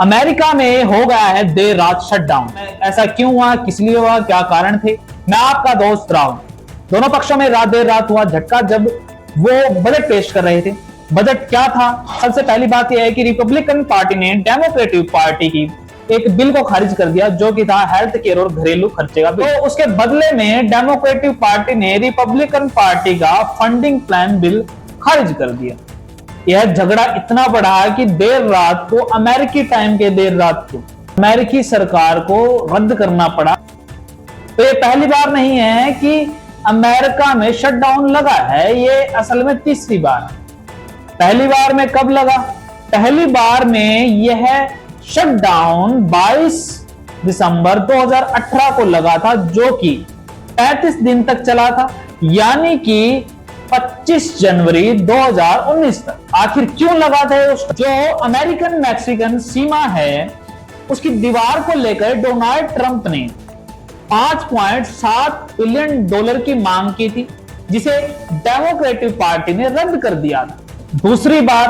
America में हो गया है देर रात शटडाउन। ऐसा क्यों हुआ, किस लिए हुआ, क्या कारण थे? मैं आपका दोस्त राहुल। दोनों पक्षों में देर रात हुआ झटका जब वो बजट पेश कर रहे थे। बजट क्या था? सबसे पहली बात यह है कि रिपब्लिकन पार्टी ने डेमोक्रेटिक पार्टी की एक बिल को खारिज कर दिया जो कि था हेल्थ केयर और घरेलू खर्चे का बिल। तो उसके बदले में डेमोक्रेटिक पार्टी ने रिपब्लिकन पार्टी का फंडिंग प्लान बिल खारिज कर दिया। यह झगड़ा इतना बढ़ा कि देर रात को, अमेरिकी टाइम के देर रात को, अमेरिकी सरकार को रद्द करना पड़ा। तो ये पहली बार नहीं है कि अमेरिका में शटडाउन लगा है, ये असल में तीसरी बार। पहली बार में कब लगा? पहली बार में यह शटडाउन 22 दिसंबर 2018 को लगा था, जो कि 35 दिन तक चला था, यानी कि 25 जनवरी 2019 तक। आखिर क्यों लगा था? जो अमेरिकन मैक्सिकन सीमा है उसकी दीवार को लेकर डोनाल्ड ट्रंप ने $5.7 बिलियन की मांग की थी, जिसे डेमोक्रेटिक पार्टी ने रद्द कर दिया था। दूसरी बार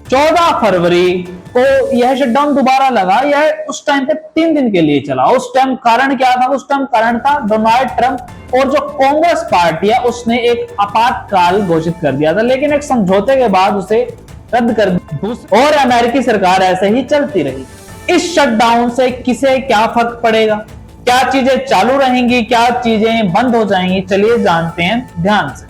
14 फरवरी को यह शटडाउन दोबारा लगा। यह उस टाइम पे 3 दिन के लिए चला। उस टाइम कारण क्या था? उस टाइम कारण था डोनाल्ड ट्रंप और जो कांग्रेस पार्टी है उसने एक आपातकाल घोषित कर दिया था, लेकिन एक समझौते के बाद उसे रद्द कर दिया और अमेरिकी सरकार ऐसे ही चलती रही। इस शटडाउन से किसे क्या फर्क पड़ेगा? क्या चीजें चालू रहेंगी, क्या चीजें बंद हो जाएंगी? चलिए जानते हैं ध्यान से।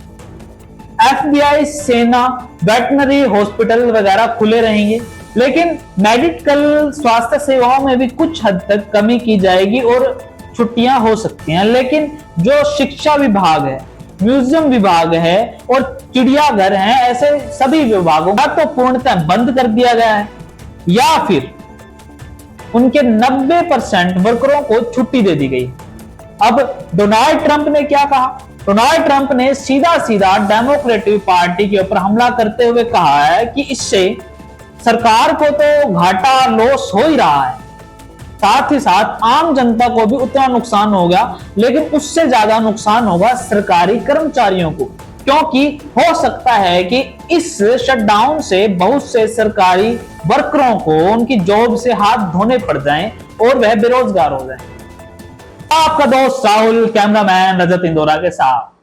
FBI, सेना, वेटनरी हॉस्पिटल वगैरह खुले रहेंगे, लेकिन मेडिकल स्वास्थ्य सेवाओं में भी कुछ हद तक कमी की जाएगी और छुट्टियां हो सकती हैं। लेकिन जो शिक्षा विभाग है, म्यूजियम विभाग है और चिड़ियाघर है, ऐसे सभी विभागों का तो पूर्णतः बंद कर दिया गया है, या फिर उनके 90% वर्करों को छुट्टी दे दी गई। अब डोनाल्ड ट्रंप ने क्या कहा? डोनाल्ड ट्रंप ने सीधा सीधा डेमोक्रेटिक पार्टी के ऊपर हमला करते हुए कहा है कि इससे सरकार को तो घाटा, लॉस हो ही रहा है, साथ ही साथ आम जनता को भी उतना नुकसान होगा, लेकिन उससे ज्यादा नुकसान होगा सरकारी कर्मचारियों को, क्योंकि हो सकता है कि इस शटडाउन से बहुत से सरकारी वर्करों को उनकी जॉब से हाथ धोने पड़ जाएं और वह बेरोजगार हो जाएं। आपका दोस्त राहुल, कैमरामैन रजत इंदौरा के साथ।